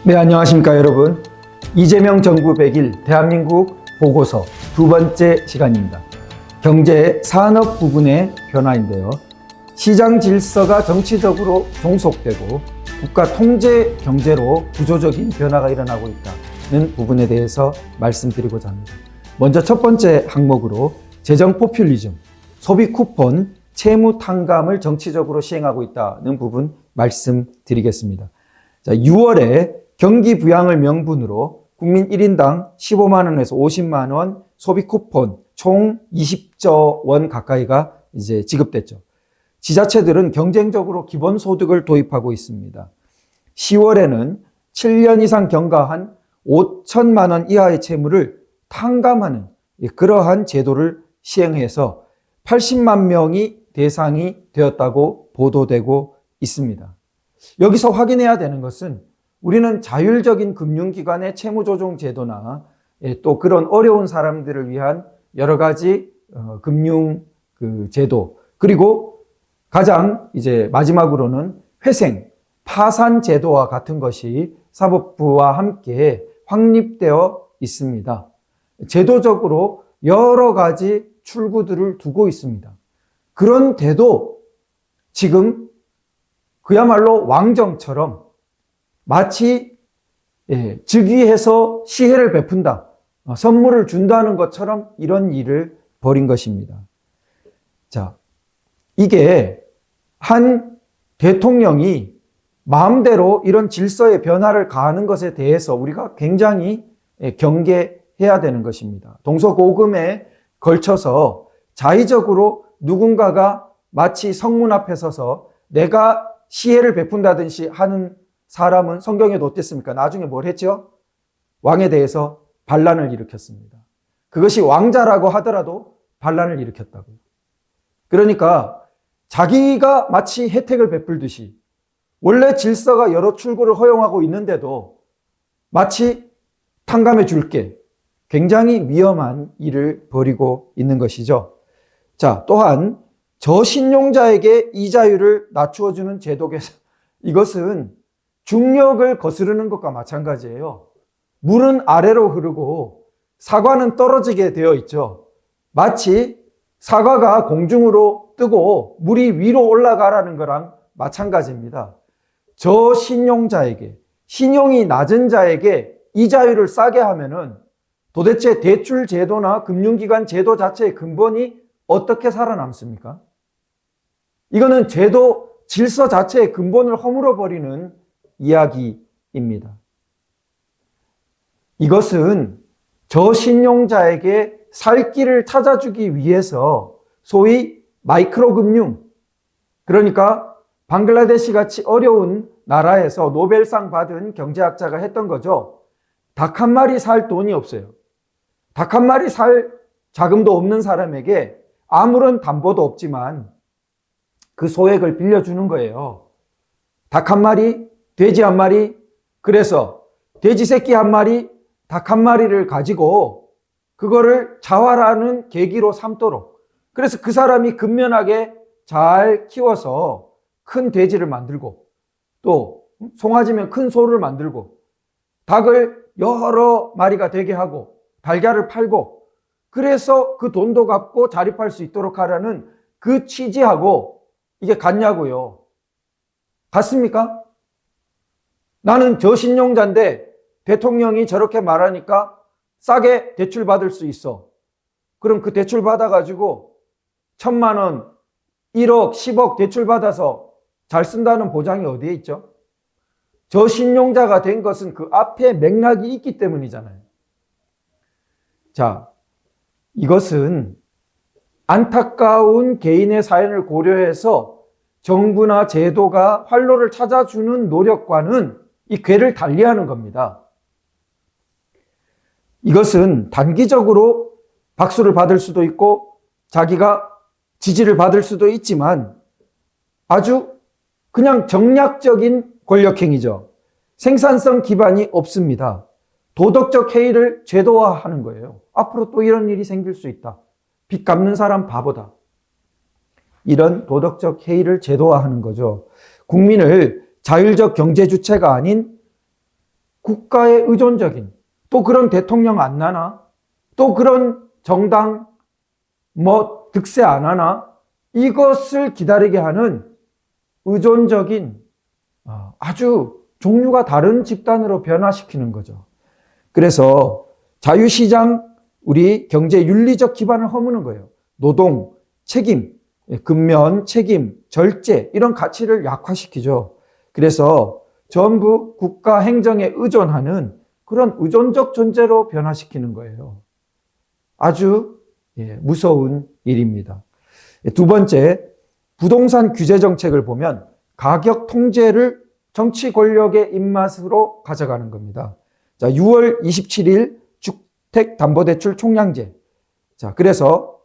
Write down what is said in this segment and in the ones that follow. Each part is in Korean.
네, 안녕하십니까 여러분. 이재명 정부 100일 대한민국 보고서 두 번째 시간입니다. 경제, 산업 부분의 변화인데요. 시장 질서가 정치적으로 종속되고 국가 통제 경제로 구조적인 변화가 일어나고 있다는 부분에 대해서 말씀드리고자 합니다. 먼저 첫 번째 항목으로 재정 포퓰리즘, 소비 쿠폰, 채무 탕감을 정치적으로 시행하고 있다는 부분 말씀드리겠습니다. 자, 6월에 경기 부양을 명분으로 국민 1인당 15만 원에서 50만 원 소비 쿠폰 총 20조 원 가까이가 이제 지급됐죠. 지자체들은 경쟁적으로 기본소득을 도입하고 있습니다. 10월에는 7년 이상 경과한 5천만 원 이하의 채무를 탕감하는 그러한 제도를 시행해서 80만 명이 대상이 되었다고 보도되고 있습니다. 여기서 확인해야 되는 것은 우리는 자율적인 금융기관의 채무조정 제도나 또 그런 어려운 사람들을 위한 여러 가지 금융 제도, 그리고 가장 이제 마지막으로는 회생, 파산 제도와 같은 것이 사법부와 함께 확립되어 있습니다. 제도적으로 여러 가지 출구들을 두고 있습니다. 그런데도 지금 그야말로 왕정처럼 마치 즉위해서 시혜를 베푼다, 선물을 준다는 것처럼 이런 일을 벌인 것입니다. 자, 이게 한 대통령이 마음대로 이런 질서의 변화를 가하는 것에 대해서 우리가 굉장히 경계해야 되는 것입니다. 동서고금에 걸쳐서 자의적으로 누군가가 마치 성문 앞에 서서 내가 시혜를 베푼다든지 하는 사람은 성경에도 어땠습니까? 나중에 뭘 했죠? 왕에 대해서 반란을 일으켰습니다. 그것이 왕자라고 하더라도 반란을 일으켰다고요. 그러니까 자기가 마치 혜택을 베풀듯이 원래 질서가 여러 출구를 허용하고 있는데도 마치 탕감해 줄게, 굉장히 위험한 일을 벌이고 있는 것이죠. 자, 또한 저신용자에게 이자율을 낮추어주는 제도 개선, 이것은 중력을 거스르는 것과 마찬가지예요. 물은 아래로 흐르고 사과는 떨어지게 되어 있죠. 마치 사과가 공중으로 뜨고 물이 위로 올라가라는 거랑 마찬가지입니다. 저신용자에게, 신용이 낮은 자에게 이자율을 싸게 하면은 도대체 대출 제도나 금융기관 제도 자체의 근본이 어떻게 살아남습니까? 이거는 제도 질서 자체의 근본을 허물어버리는 이야기입니다. 이것은 저신용자에게 살 길을 찾아주기 위해서 소위 마이크로 금융, 그러니까 방글라데시 같이 어려운 나라에서 노벨상 받은 경제학자가 했던 거죠. 닭 한 마리 살 돈이 없어요. 닭 한 마리 살 자금도 없는 사람에게 아무런 담보도 없지만 그 소액을 빌려주는 거예요. 닭 한 마리, 돼지 한 마리, 그래서 돼지 새끼 한 마리, 닭 한 마리를 가지고 그거를 자활하는 계기로 삼도록, 그래서 그 사람이 근면하게 잘 키워서 큰 돼지를 만들고 또 송아지면 큰 소를 만들고 닭을 여러 마리가 되게 하고 달걀을 팔고, 그래서 그 돈도 갚고 자립할 수 있도록 하라는 그 취지하고 이게 같냐고요. 같습니까? 나는 저신용자인데 대통령이 저렇게 말하니까 싸게 대출 받을 수 있어. 그럼 그 대출 받아가지고 1,000만 원, 1억, 10억 대출 받아서 잘 쓴다는 보장이 어디에 있죠? 저신용자가 된 것은 그 앞에 맥락이 있기 때문이잖아요. 자, 이것은 안타까운 개인의 사연을 고려해서 정부나 제도가 활로를 찾아주는 노력과는 이 궤를 달리하는 겁니다. 이것은 단기적으로 박수를 받을 수도 있고 자기가 지지를 받을 수도 있지만 아주 그냥 정략적인 권력행위죠. 생산성 기반이 없습니다. 도덕적 해이를 제도화하는 거예요. 앞으로 또 이런 일이 생길 수 있다. 빚 갚는 사람 바보다. 이런 도덕적 해이를 제도화하는 거죠. 국민을 자율적 경제 주체가 아닌 국가에 의존적인, 또 그런 대통령 안 나나? 또 그런 정당 뭐 득세 안 하나? 이것을 기다리게 하는 의존적인 아주 종류가 다른 집단으로 변화시키는 거죠. 그래서 자유시장, 우리 경제 윤리적 기반을 허무는 거예요. 노동, 책임, 근면, 책임, 절제 이런 가치를 약화시키죠. 그래서 전부 국가 행정에 의존하는 그런 의존적 존재로 변화시키는 거예요. 아주 무서운 일입니다. 두 번째, 부동산 규제 정책을 보면 가격 통제를 정치 권력의 입맛으로 가져가는 겁니다. 자, 6월 27일 주택담보대출 총량제. 자, 그래서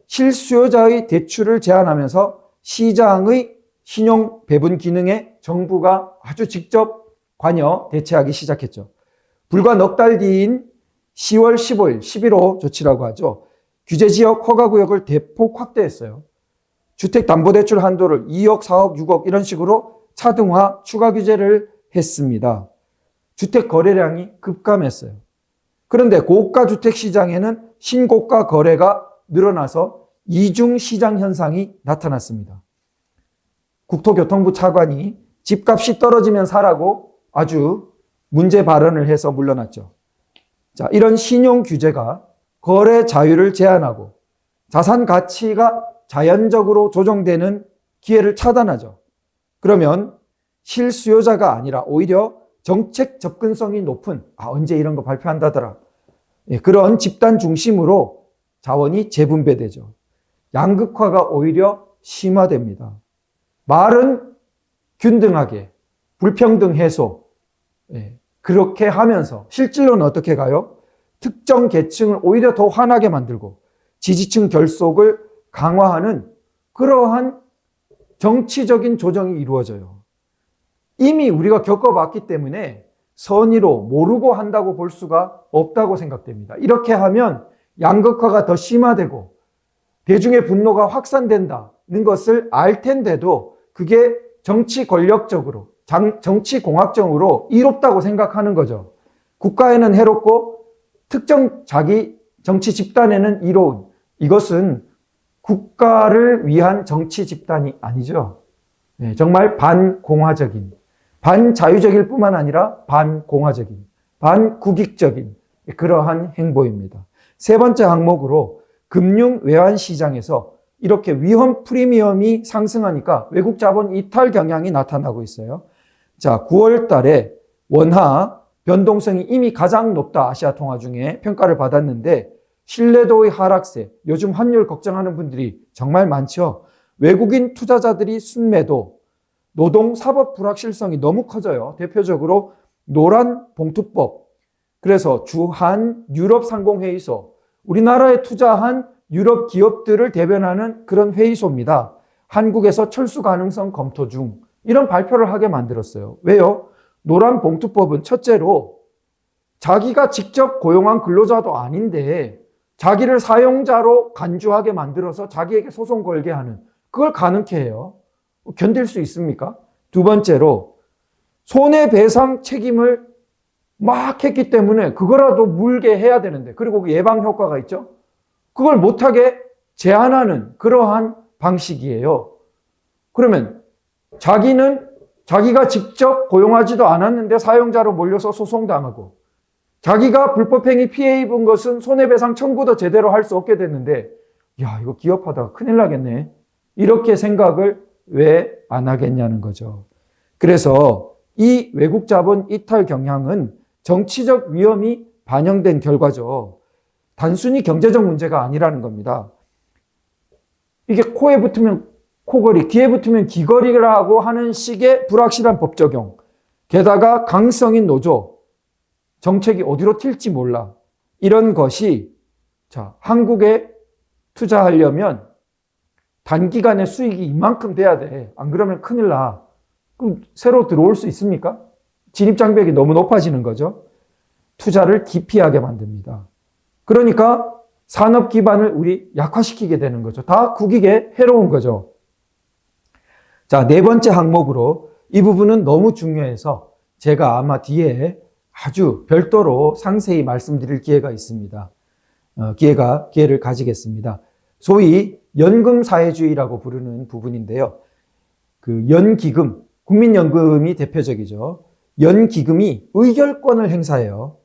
실수요자의 대출을 제한하면서 시장의 신용 배분 기능에 정부가 아주 직접 관여 대체하기 시작했죠. 불과 넉 달 뒤인 10월 15일, 11호 조치라고 하죠. 규제지역 허가구역을 대폭 확대했어요. 주택담보대출 한도를 2억, 4억, 6억 이런 식으로 차등화, 추가 규제를 했습니다. 주택 거래량이 급감했어요. 그런데 고가 주택 시장에는 신고가 거래가 늘어나서 이중 시장 현상이 나타났습니다. 국토교통부 차관이 집값이 떨어지면 사라고 아주 문제 발언을 해서 물러났죠. 자, 이런 신용 규제가 거래 자유를 제한하고 자산 가치가 자연적으로 조정되는 기회를 차단하죠. 그러면 실수요자가 아니라 오히려 정책 접근성이 높은 언제 이런 거 발표한다더라. 그런 집단 중심으로 자원이 재분배되죠. 양극화가 오히려 심화됩니다. 말은 균등하게 불평등 해소 그렇게 하면서 실질로는 어떻게 가요? 특정 계층을 오히려 더 화나게 만들고 지지층 결속을 강화하는 그러한 정치적인 조정이 이루어져요. 이미 우리가 겪어봤기 때문에 선의로 모르고 한다고 볼 수가 없다고 생각됩니다. 이렇게 하면 양극화가 더 심화되고 대중의 분노가 확산된다는 것을 알 텐데도 그게 정치 권력적으로, 정치 공학적으로 이롭다고 생각하는 거죠. 국가에는 해롭고 특정 자기 정치 집단에는 이로운, 이것은 국가를 위한 정치 집단이 아니죠. 정말 반공화적인, 반자유적일 뿐만 아니라 반공화적인, 반국익적인 그러한 행보입니다. 세 번째 항목으로 금융 외환 시장에서 이렇게 위험 프리미엄이 상승하니까 외국 자본 이탈 경향이 나타나고 있어요. 자, 9월 달에 원화 변동성이 이미 가장 높다 아시아 통화 중에 평가를 받았는데 신뢰도의 하락세, 요즘 환율 걱정하는 분들이 정말 많죠. 외국인 투자자들이 순매도, 노동 사법 불확실성이 너무 커져요. 대표적으로 노란 봉투법, 그래서 주한 유럽 상공회의소, 우리나라에 투자한 유럽 기업들을 대변하는 그런 회의소입니다. 한국에서 철수 가능성 검토 중, 이런 발표를 하게 만들었어요. 왜요? 노란 봉투법은 첫째로 자기가 직접 고용한 근로자도 아닌데 자기를 사용자로 간주하게 만들어서 자기에게 소송 걸게 하는, 그걸 가능케 해요. 견딜 수 있습니까? 두 번째로 손해배상 책임을 막 했기 때문에 그거라도 물게 해야 되는데, 그리고 그 예방 효과가 있죠. 그걸 못하게 제한하는 그러한 방식이에요. 그러면 자기는 자기가 직접 고용하지도 않았는데 사용자로 몰려서 소송당하고, 자기가 불법행위 피해 입은 것은 손해배상 청구도 제대로 할 수 없게 됐는데, 야, 이거 기업하다가 큰일 나겠네. 이렇게 생각을 왜 안 하겠냐는 거죠. 그래서 이 외국 자본 이탈 경향은 정치적 위험이 반영된 결과죠. 단순히 경제적 문제가 아니라는 겁니다. 이게 코에 붙으면 코걸이, 귀에 붙으면 귀걸이라고 하는 식의 불확실한 법 적용, 게다가 강성인 노조, 정책이 어디로 튈지 몰라. 이런 것이 한국에 투자하려면 단기간에 수익이 이만큼 돼야 돼. 안 그러면 큰일 나. 그럼 새로 들어올 수 있습니까? 진입장벽이 너무 높아지는 거죠. 투자를 기피하게 만듭니다. 그러니까 산업 기반을 우리 약화시키게 되는 거죠. 다 국익에 해로운 거죠. 자, 네 번째 항목으로 이 부분은 너무 중요해서 제가 아마 뒤에 아주 별도로 상세히 말씀드릴 기회가 있습니다. 기회를 가지겠습니다. 소위 연금사회주의라고 부르는 부분인데요. 그 연기금, 국민연금이 대표적이죠. 연기금이 의결권을 행사해요.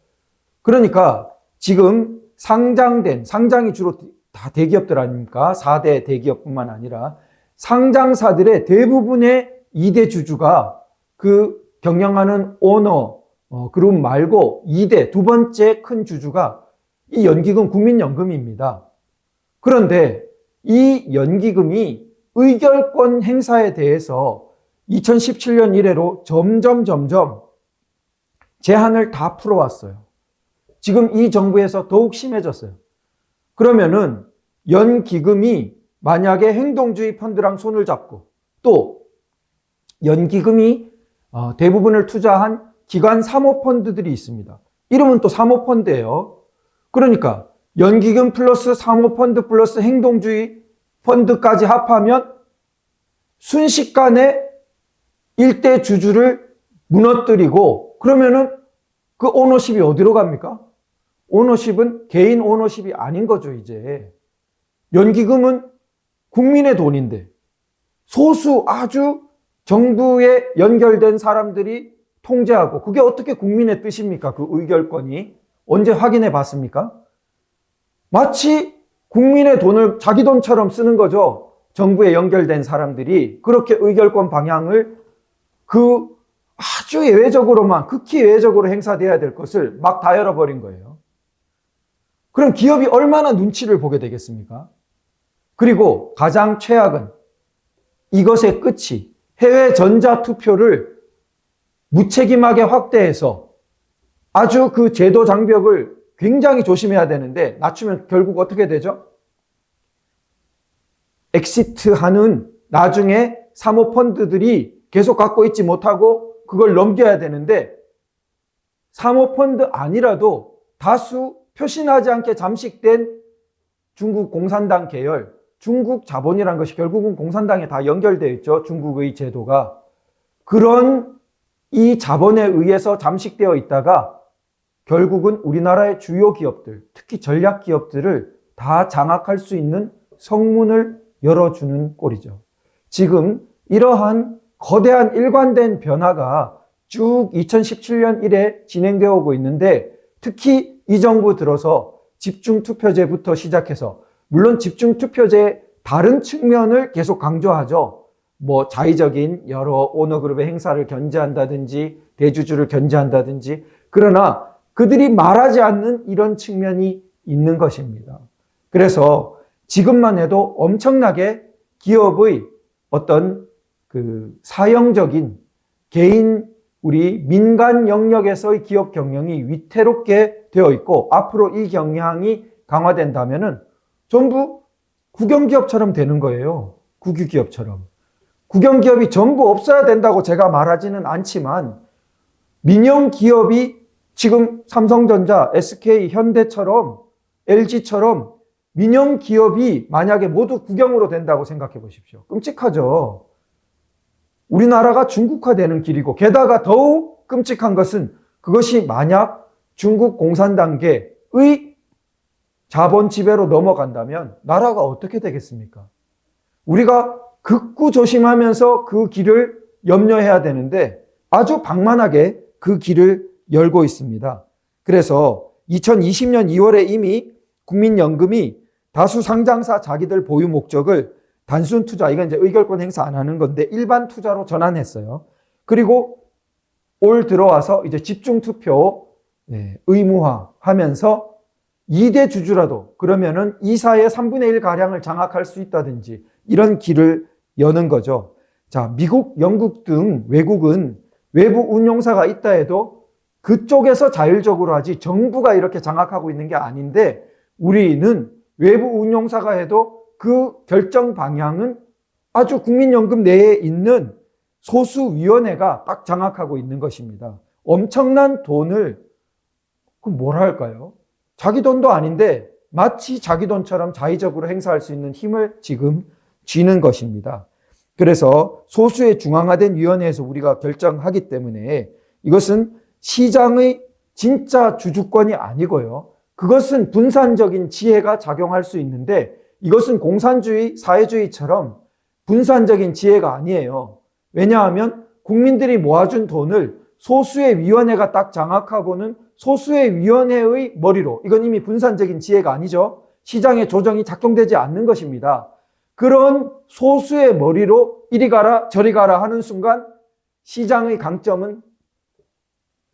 그러니까 지금 상장이 주로 다 대기업들 아닙니까? 4대 대기업뿐만 아니라 상장사들의 대부분의 2대 주주가 그 경영하는 오너 그룹 말고 2대 두 번째 큰 주주가 이 연기금 국민연금입니다. 그런데 이 연기금이 의결권 행사에 대해서 2017년 이래로 점점 제한을 다 풀어왔어요. 지금 이 정부에서 더욱 심해졌어요. 그러면은 연기금이 만약에 행동주의 펀드랑 손을 잡고 또 연기금이 대부분을 투자한 기관 사모펀드들이 있습니다. 이름은 또 사모펀드예요. 그러니까 연기금 플러스 사모펀드 플러스 행동주의 펀드까지 합하면 순식간에 일대 주주를 무너뜨리고 그러면은 그 오너십이 어디로 갑니까? 오너십은 개인 오너십이 아닌 거죠, 이제. 연기금은 국민의 돈인데 소수 아주 정부에 연결된 사람들이 통제하고 그게 어떻게 국민의 뜻입니까? 그 의결권이. 언제 확인해 봤습니까? 마치 국민의 돈을 자기 돈처럼 쓰는 거죠. 정부에 연결된 사람들이 그렇게 의결권 방향을 그 아주 예외적으로만 극히 예외적으로 행사돼야 될 것을 막 다 열어버린 거예요. 그럼 기업이 얼마나 눈치를 보게 되겠습니까? 그리고 가장 최악은 이것의 끝이 해외 전자투표를 무책임하게 확대해서 아주 그 제도 장벽을 굉장히 조심해야 되는데 낮추면 결국 어떻게 되죠? 엑시트하는 나중에 사모펀드들이 계속 갖고 있지 못하고 그걸 넘겨야 되는데 사모펀드 아니라도 다수 표시나지 않게 잠식된 중국 공산당 계열, 중국 자본이란 것이 결국은 공산당에 다 연결되어 있죠. 중국의 제도가. 그런 이 자본에 의해서 잠식되어 있다가 결국은 우리나라의 주요 기업들, 특히 전략 기업들을 다 장악할 수 있는 성문을 열어주는 꼴이죠. 지금 이러한 거대한 일관된 변화가 쭉 2017년 이래 진행되어 오고 있는데 특히 이 정부 들어서 집중투표제부터 시작해서 물론 집중투표제의 다른 측면을 계속 강조하죠. 뭐 자의적인 여러 오너그룹의 행사를 견제한다든지 대주주를 견제한다든지 그러나 그들이 말하지 않는 이런 측면이 있는 것입니다. 그래서 지금만 해도 엄청나게 기업의 어떤 그 사형적인 개인 우리 민간 영역에서의 기업 경영이 위태롭게 되어 있고 앞으로 이 경향이 강화된다면은 전부 국영기업처럼 되는 거예요. 국유기업처럼. 국영기업이 전부 없어야 된다고 제가 말하지는 않지만 민영기업이 지금 삼성전자, SK, 현대처럼 LG처럼 민영기업이 만약에 모두 국영으로 된다고 생각해 보십시오. 끔찍하죠. 우리나라가 중국화되는 길이고 게다가 더욱 끔찍한 것은 그것이 만약 중국 공산당계의 자본 지배로 넘어간다면 나라가 어떻게 되겠습니까? 우리가 극구 조심하면서 그 길을 염려해야 되는데 아주 방만하게 그 길을 열고 있습니다. 그래서 2020년 2월에 이미 국민연금이 다수 상장사 자기들 보유 목적을 단순 투자, 이건 이제 의결권 행사 안 하는 건데 일반 투자로 전환했어요. 그리고 올 들어와서 이제 집중투표 의무화하면서 2대 주주라도 그러면은 이사의 3분의 1 가량을 장악할 수 있다든지 이런 길을 여는 거죠. 자, 미국, 영국 등 외국은 외부 운용사가 있다 해도 그쪽에서 자율적으로 하지 정부가 이렇게 장악하고 있는 게 아닌데 우리는 외부 운용사가 해도 그 결정 방향은 아주 국민연금 내에 있는 소수위원회가 딱 장악하고 있는 것입니다. 엄청난 돈을 그럼 뭘 할까요? 자기 돈도 아닌데 마치 자기 돈처럼 자의적으로 행사할 수 있는 힘을 지금 쥐는 것입니다. 그래서 소수의 중앙화된 위원회에서 우리가 결정하기 때문에 이것은 시장의 진짜 주주권이 아니고요. 그것은 분산적인 지혜가 작용할 수 있는데 이것은 공산주의, 사회주의처럼 분산적인 지혜가 아니에요. 왜냐하면 국민들이 모아준 돈을 소수의 위원회가 딱 장악하고는 소수의 위원회의 머리로, 이건 이미 분산적인 지혜가 아니죠. 시장의 조정이 작동되지 않는 것입니다. 그런 소수의 머리로 이리 가라 저리 가라 하는 순간 시장의 강점은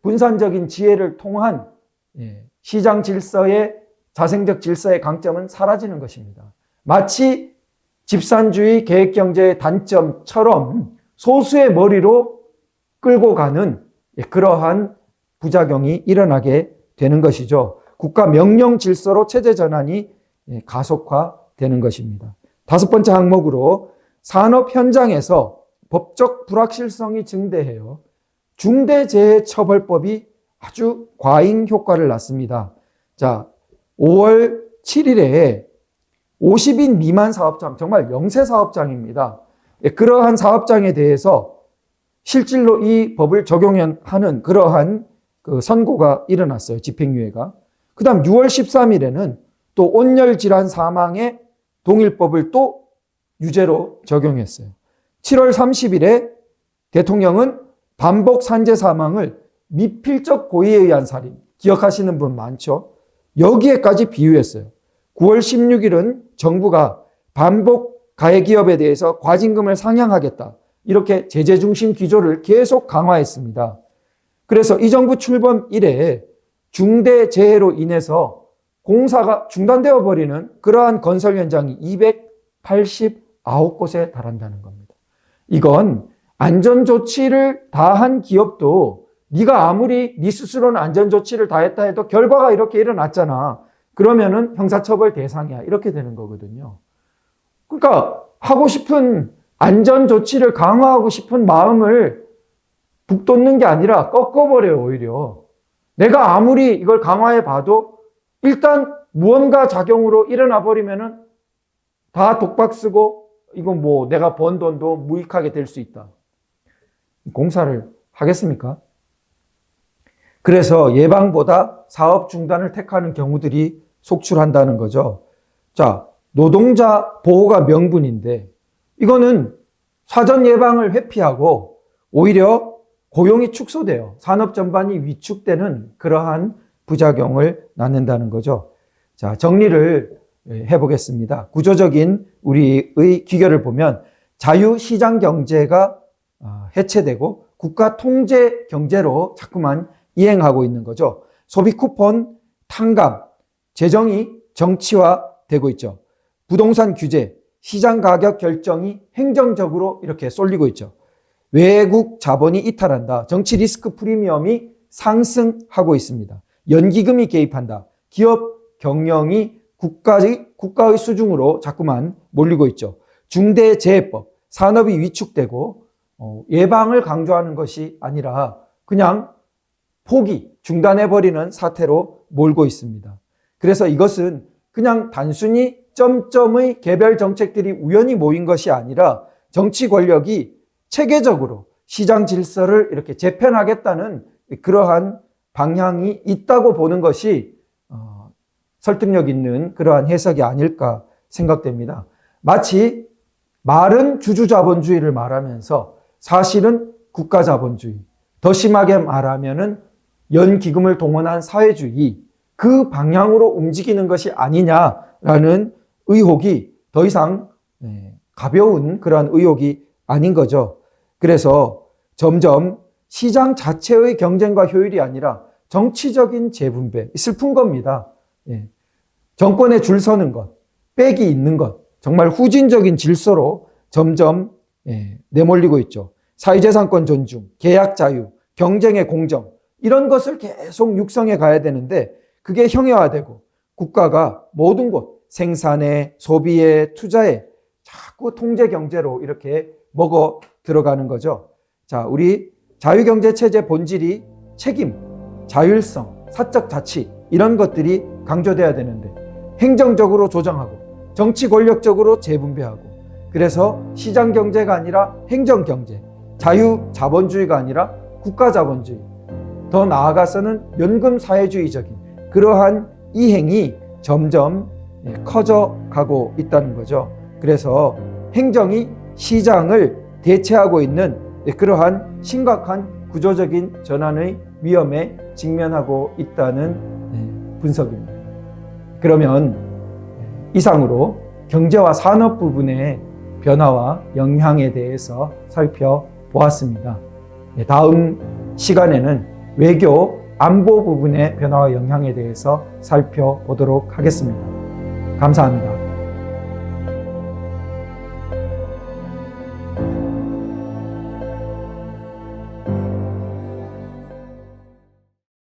분산적인 지혜를 통한 시장 질서의 자생적 질서의 강점은 사라지는 것입니다. 마치 집산주의 계획경제의 단점처럼 소수의 머리로 끌고 가는 그러한 부작용이 일어나게 되는 것이죠. 국가 명령 질서로 체제 전환이 가속화되는 것입니다. 다섯 번째 항목으로 산업 현장에서 법적 불확실성이 증대해요. 중대재해처벌법이 아주 과잉 효과를 낳습니다. 자, 5월 7일에 50인 미만 사업장, 정말 영세 사업장입니다. 그러한 사업장에 대해서 실질로 이 법을 적용하는 그러한 그 선고가 일어났어요. 집행유예가. 그 다음 6월 13일에는 또 온열질환 사망의 동일법을 또 유죄로 적용했어요. 7월 30일에 대통령은 반복 산재 사망을 미필적 고의에 의한 살인, 기억하시는 분 많죠? 여기에까지 비유했어요. 9월 16일은 정부가 반복 가해 기업에 대해서 과징금을 상향하겠다. 이렇게 제재 중심 기조를 계속 강화했습니다. 그래서 이 정부 출범 이래 중대 재해로 인해서 공사가 중단되어 버리는 그러한 건설 현장이 289곳에 달한다는 겁니다. 이건 안전조치를 다한 기업도 네가 아무리 네 스스로는 안전조치를 다했다 해도 결과가 이렇게 일어났잖아. 그러면은 형사처벌 대상이야. 이렇게 되는 거거든요. 그러니까 하고 싶은 안전조치를 강화하고 싶은 마음을 북돋는 게 아니라 꺾어버려요, 오히려. 내가 아무리 이걸 강화해 봐도 일단 무언가 작용으로 일어나 버리면은 다 독박 쓰고 이건 뭐 내가 번 돈도 무익하게 될 수 있다. 공사를 하겠습니까? 그래서 예방보다 사업 중단을 택하는 경우들이 속출한다는 거죠. 자, 노동자 보호가 명분인데 이거는 사전 예방을 회피하고 오히려 고용이 축소돼요. 산업 전반이 위축되는 그러한 부작용을 낳는다는 거죠. 자, 정리를 해보겠습니다. 구조적인 우리의 기결을 보면 자유시장 경제가 해체되고 국가 통제 경제로 자꾸만 이행하고 있는 거죠. 소비 쿠폰, 탕감, 재정이 정치화되고 있죠. 부동산 규제, 시장 가격 결정이 행정적으로 이렇게 쏠리고 있죠. 외국 자본이 이탈한다. 정치 리스크 프리미엄이 상승하고 있습니다. 연기금이 개입한다. 기업 경영이 국가의 수중으로 자꾸만 몰리고 있죠. 중대재해법, 산업이 위축되고 예방을 강조하는 것이 아니라 그냥 포기, 중단해버리는 사태로 몰고 있습니다. 그래서 이것은 그냥 단순히 점점의 개별 정책들이 우연히 모인 것이 아니라 정치 권력이 체계적으로 시장 질서를 이렇게 재편하겠다는 그러한 방향이 있다고 보는 것이 설득력 있는 그러한 해석이 아닐까 생각됩니다. 마치 말은 주주자본주의를 말하면서 사실은 국가자본주의, 더 심하게 말하면은 연기금을 동원한 사회주의, 그 방향으로 움직이는 것이 아니냐라는 의혹이 더 이상 가벼운 그러한 의혹이 아닌 거죠. 그래서 점점 시장 자체의 경쟁과 효율이 아니라 정치적인 재분배, 슬픈 겁니다. 정권에 줄 서는 것, 빽이 있는 것, 정말 후진적인 질서로 점점 내몰리고 있죠. 사유재산권 존중, 계약 자유, 경쟁의 공정, 이런 것을 계속 육성해 가야 되는데 그게 형해화되고 국가가 모든 곳, 생산에, 소비에, 투자에 자꾸 통제 경제로 이렇게 먹어 들어가는 거죠. 자, 우리 자유경제체제 본질이 책임, 자율성, 사적 자치 이런 것들이 강조돼야 되는데 행정적으로 조정하고 정치 권력적으로 재분배하고 그래서 시장경제가 아니라 행정경제, 자유자본주의가 아니라 국가자본주의 더 나아가서는 연금 사회주의적인 그러한 이행이 점점 커져 가고 있다는 거죠. 그래서 행정이 시장을 대체하고 있는 그러한 심각한 구조적인 전환의 위험에 직면하고 있다는 분석입니다. 그러면 이상으로 경제와 산업 부분의 변화와 영향에 대해서 살펴보았습니다. 다음 시간에는 외교, 안보 부분의 변화와 영향에 대해서 살펴보도록 하겠습니다. 감사합니다.